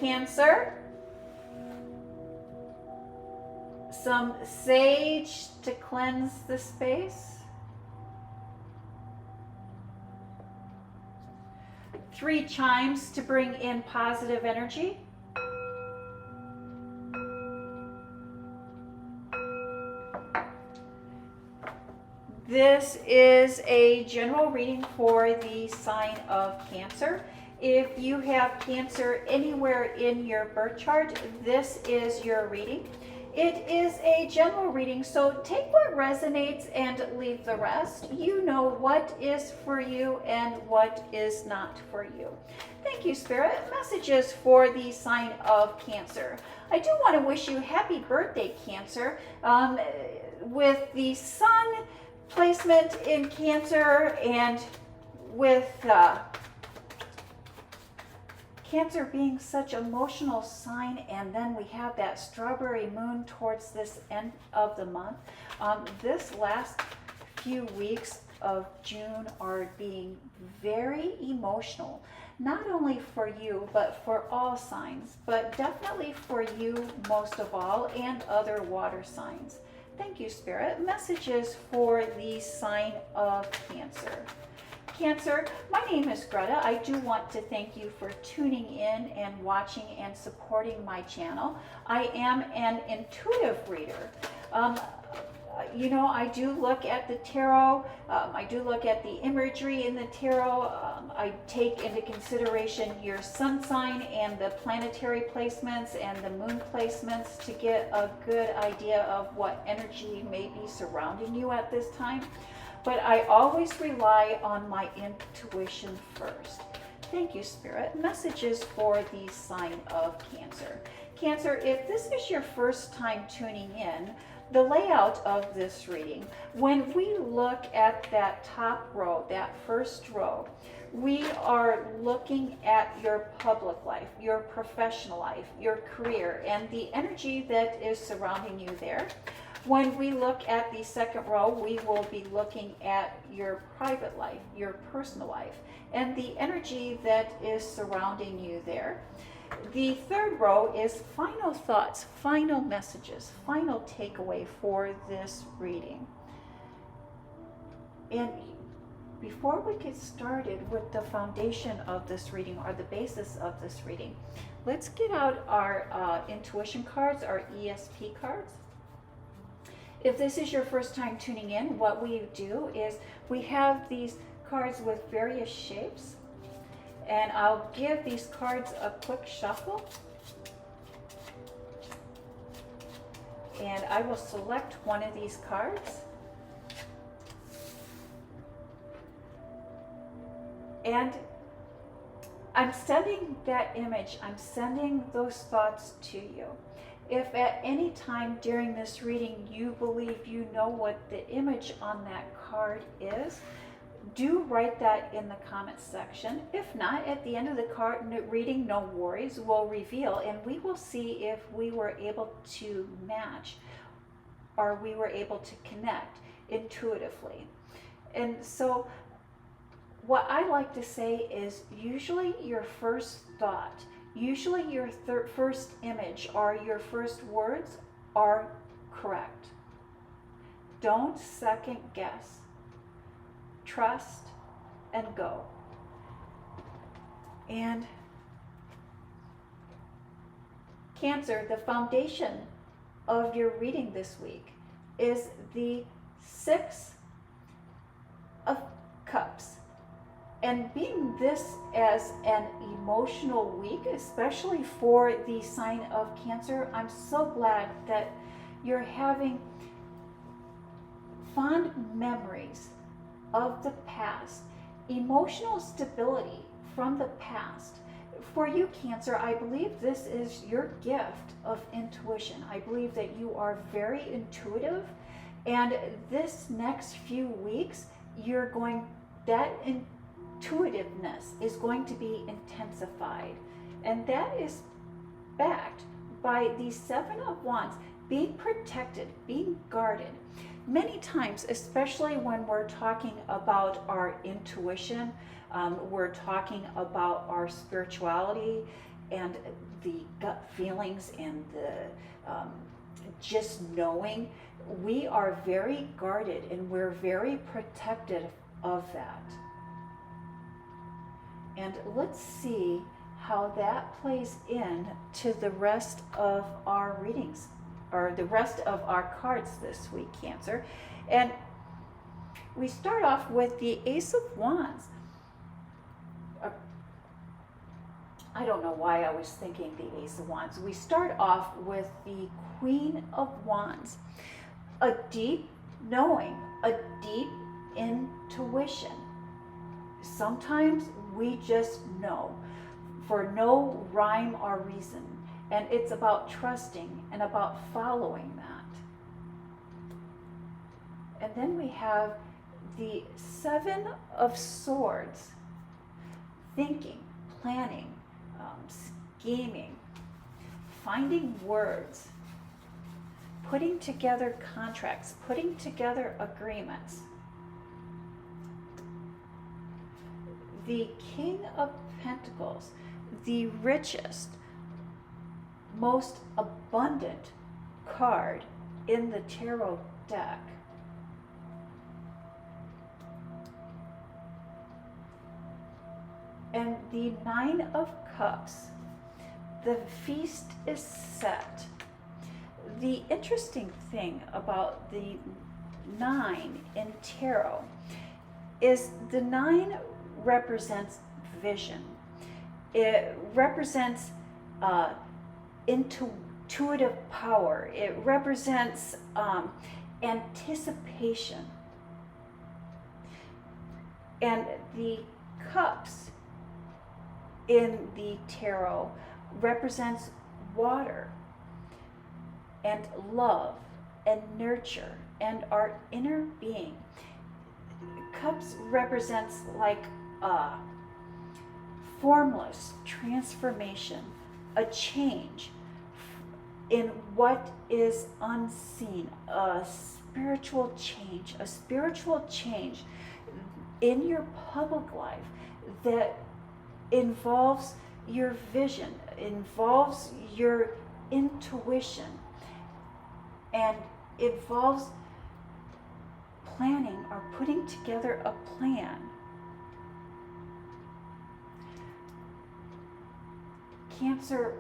Cancer. Some sage to cleanse the space. 3 chimes to bring in positive energy. This is a general reading for the sign of Cancer. If you have Cancer anywhere in your birth chart, this is your reading. It is a general reading, so take what resonates and leave the rest. You know what is for you and what is not for you. Thank you, Spirit. Messages for the sign of Cancer. I do want to wish you happy birthday, Cancer. With the sun placement in Cancer and with Cancer being such an emotional sign, and then we have that strawberry moon towards this end of the month. This last few weeks of June are being very emotional, not only for you, but for all signs, but definitely for you most of all, and other water signs. Thank you, Spirit. Messages for the sign of Cancer. Cancer, my name is Greta. I do want to thank you for tuning in and watching and supporting my channel. I am an intuitive reader. You know, I do look at the tarot. I do look at the imagery in the tarot. I take into consideration your sun sign and the planetary placements and the moon placements to get a good idea of what energy may be surrounding you at this time. But I always rely on my intuition first. Thank you, Spirit. Messages for the sign of Cancer. Cancer, if this is your first time tuning in, the layout of this reading, when we look at that top row, that first row, we are looking at your public life, your professional life, your career, and the energy that is surrounding you there. When we look at the second row, we will be looking at your private life, your personal life, and the energy that is surrounding you there. The third row is final thoughts, final messages, final takeaway for this reading. And before we get started with the foundation of this reading, or the basis of this reading, let's get out our intuition cards, our ESP cards. If this is your first time tuning in, what we do is we have these cards with various shapes, and I'll give these cards a quick shuffle, and I will select one of these cards, and I'm sending that image, I'm sending those thoughts to you. If at any time during this reading you believe you know what the image on that card is, do write that in the comments section. If not, at the end of the card reading, no worries, we'll reveal and we will see if we were able to match or we were able to connect intuitively. And so what I like to say is usually your first thought, usually your first image or your first words are correct. Don't second guess. Trust and go. And Cancer, the foundation of your reading this week is the 6 of Cups. And being this as an emotional week, especially for the sign of Cancer, I'm so glad that you're having fond memories of the past, emotional stability from the past. For you, Cancer, I believe this is your gift of intuition. I believe that you are very intuitive, and this next few weeks, that intuitiveness is going to be intensified, and that is backed by the 7 of Wands, being protected, being guarded. Many times, especially when we're talking about our intuition, we're talking about our spirituality and the gut feelings and the just knowing, we are very guarded and we're very protective of that. And let's see how that plays in to the rest of our readings, or the rest of our cards this week, Cancer. And we start off with the Ace of Wands. I don't know why I was thinking the Ace of Wands. We start off with the Queen of Wands. A deep knowing, a deep intuition. Sometimes we just know for no rhyme or reason. And it's about trusting and about following that. And then we have the Seven of Swords. Thinking, planning, scheming, finding words, putting together contracts, putting together agreements. The King of Pentacles, the richest, most abundant card in the tarot deck. And the Nine of Cups. The feast is set. The interesting thing about the 9 in tarot is the 9 represents vision. It represents intuitive power. It represents anticipation. And the cups in the tarot represents water and love and nurture and our inner being. Cups represents like a formless transformation, a change in what is unseen, a spiritual change in your public life that involves your vision, involves your intuition, and involves planning or putting together a plan. Cancer,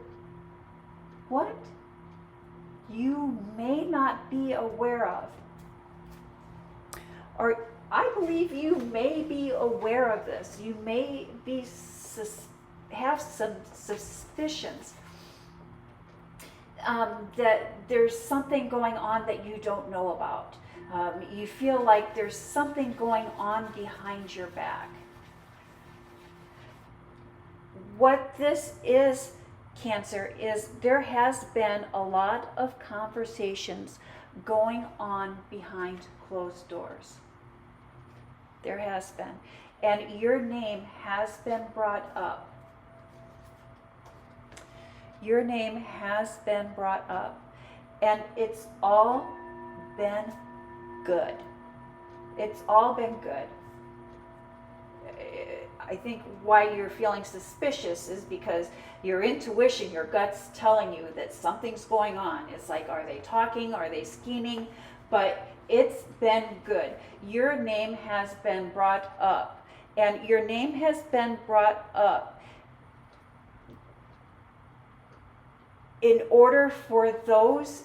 what you may not be aware of, or I believe you may be aware of this, you may be have some suspicions that there's something going on that you don't know about. You feel like there's something going on behind your back. What this is, Cancer, is there has been a lot of conversations going on behind closed doors. There has been. And your name has been brought up. Your name has been brought up. And it's all been good. It's all been good. I think why you're feeling suspicious is because your intuition, your gut's telling you that something's going on. It's like, are they talking? Are they scheming? But it's been good. Your name has been brought up. And your name has been brought up in order for those,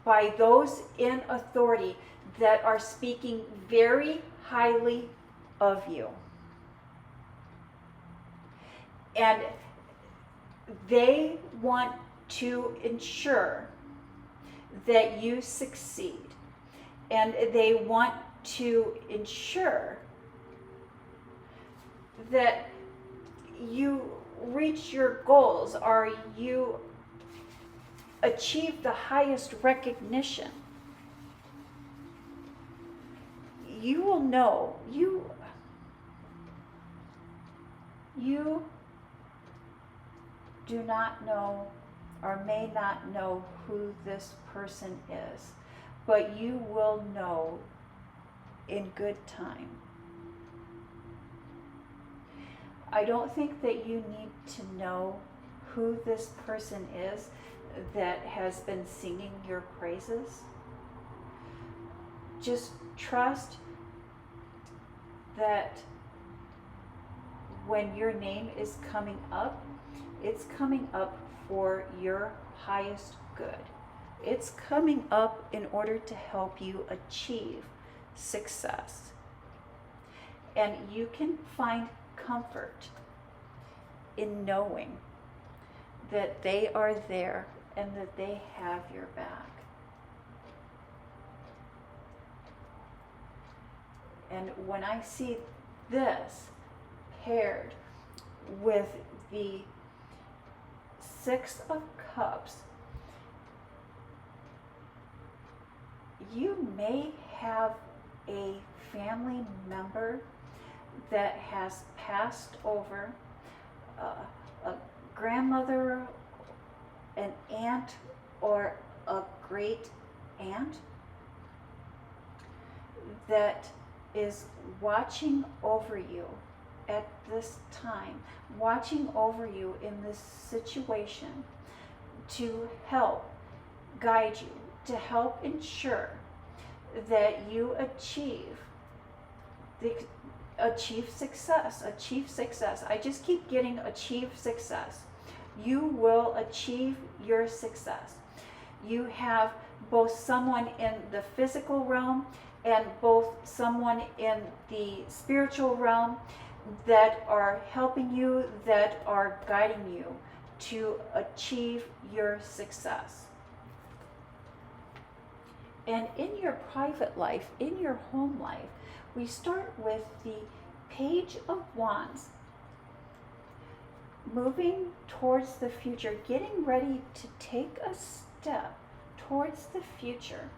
by those in authority that are speaking very highly of you. And they want to ensure that you succeed. And they want to ensure that you reach your goals or you achieve the highest recognition. You will know, you do not know or may not know who this person is, but you will know in good time. I don't think that you need to know who this person is that has been singing your praises. Just trust that when your name is coming up, it's coming up for your highest good. It's coming up in order to help you achieve success. And you can find comfort in knowing that they are there and that they have your back. And when I see this paired with the Six of Cups, you may have a family member that has passed over, a grandmother, an aunt, or a great aunt that is watching over you at this time, watching over you in this situation to help guide you, to help ensure that you achieve success. I just keep getting achieve success. You will achieve your success. You have both someone in the physical realm and both someone in the spiritual realm that are helping you, that are guiding you to achieve your success. And in your private life, in your home life, we start with the Page of Wands, moving towards the future, getting ready to take a step towards the future.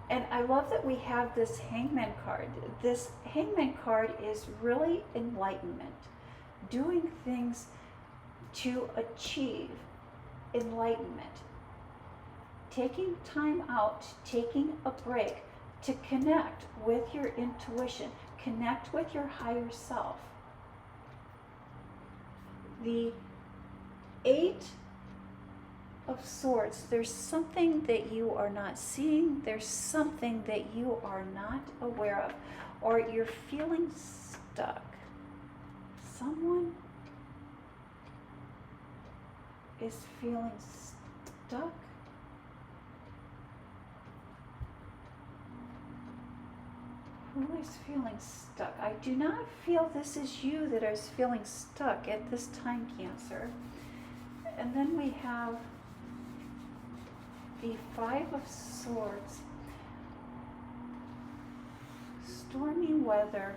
And I love that we have this Hangman card. This Hangman card is really enlightenment, doing things to achieve enlightenment, taking time out, taking a break to connect with your intuition, connect with your higher self. The Eight of Swords, there's something that you are not seeing, there's something that you are not aware of, or you're feeling stuck. Someone is feeling stuck. Who is feeling stuck? I do not feel this is you that is feeling stuck at this time, Cancer. And then we have the Five of Swords. Stormy weather,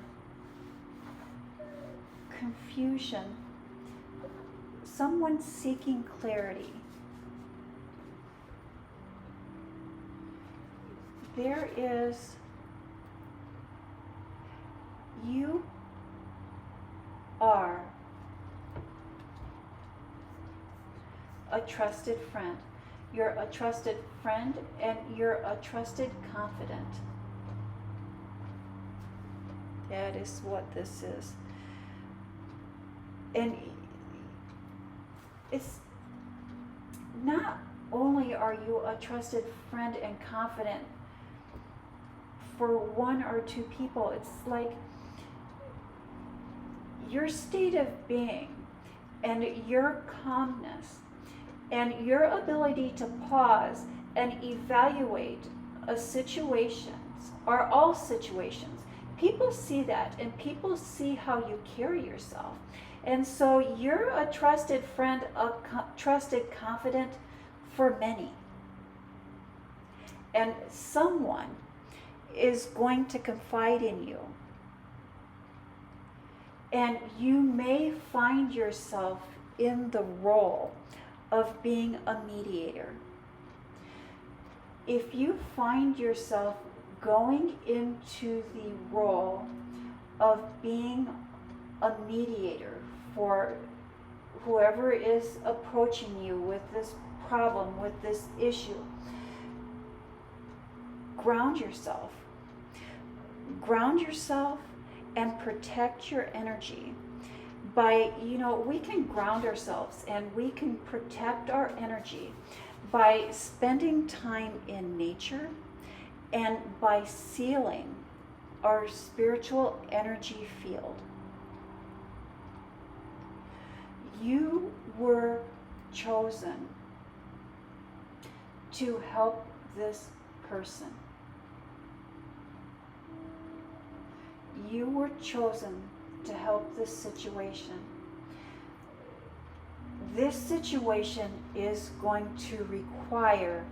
confusion, someone seeking clarity. There is, you are a trusted friend. You're a trusted friend and you're a trusted confidant. That is what this is. And it's not only are you a trusted friend and confident for one or two people, it's like your state of being and your calmness and your ability to pause and evaluate a situations, or all situations. People see that and people see how you carry yourself. And so you're a trusted friend, a trusted confidant for many. And someone is going to confide in you. And you may find yourself in the role of being a mediator. If you find yourself going into the role of being a mediator for whoever is approaching you with this problem, with this issue, ground yourself. Ground yourself and protect your energy. by, we can ground ourselves and we can protect our energy by spending time in nature and by sealing our spiritual energy field. You were chosen to help this person. You were chosen to help this situation. This situation is going to require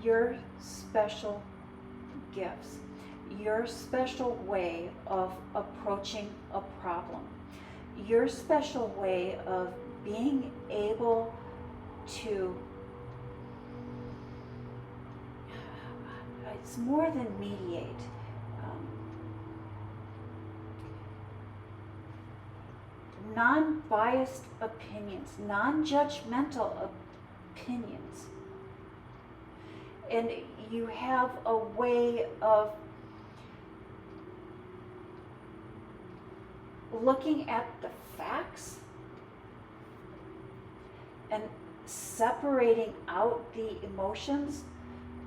your special gifts, your special way of approaching a problem, your special way of being able to, it's more than mediate. Non-biased opinions, non-judgmental opinions. And you have a way of looking at the facts and separating out the emotions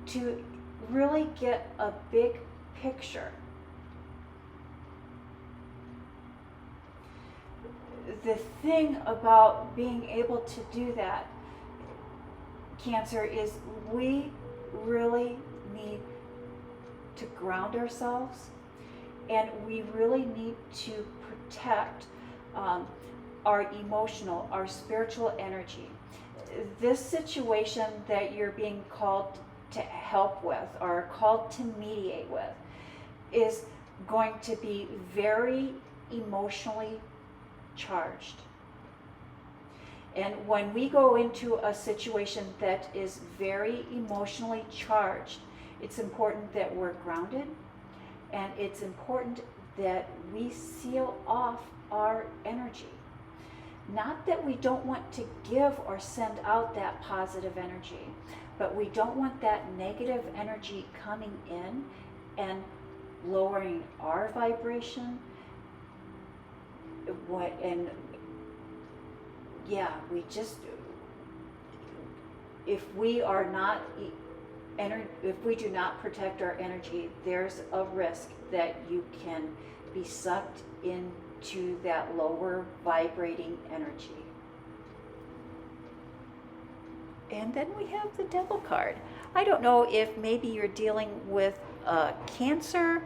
to really get a big picture. The thing about being able to do that, Cancer, is we really need to ground ourselves, and we really need to protect our emotional, our spiritual energy. This situation that you're being called to help with or called to mediate with is going to be very emotionally charged. And when we go into a situation that is very emotionally charged, it's important that we're grounded, and it's important that we seal off our energy. Not that we don't want to give or send out that positive energy, but we don't want that negative energy coming in and lowering our vibration. We just, if we do not protect our energy, there's a risk that you can be sucked into that lower vibrating energy. And then we have the Devil card. I don't know if maybe you're dealing with a Cancer,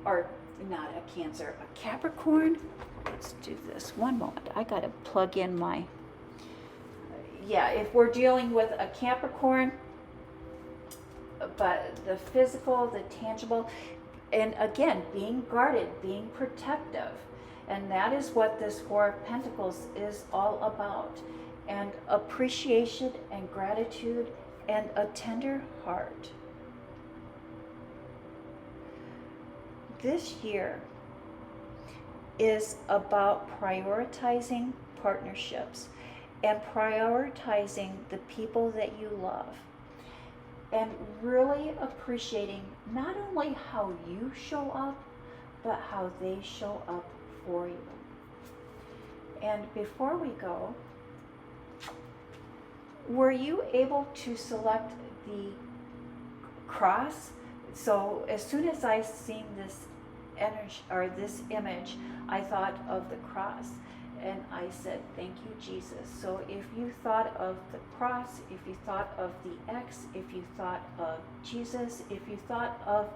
or not a Cancer, a Capricorn. Let's do this. One moment. I got to plug in my... if we're dealing with a Capricorn, but the physical, the tangible, and again, being guarded, being protective. And that is what this Four of Pentacles is all about. And appreciation and gratitude and a tender heart. This year is about prioritizing partnerships and prioritizing the people that you love, and really appreciating not only how you show up, but how they show up for you. And before we go, were you able to select the cross? So as soon as I seen this energy or this image, I thought of the cross, and I said, thank you, Jesus. So if you thought of the cross, if you thought of the X, if you thought of Jesus, if you thought of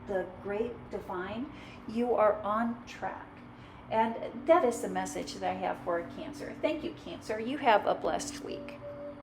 the great divine, you are on track. And that is the message that I have for Cancer. Thank you, Cancer. You have a blessed week.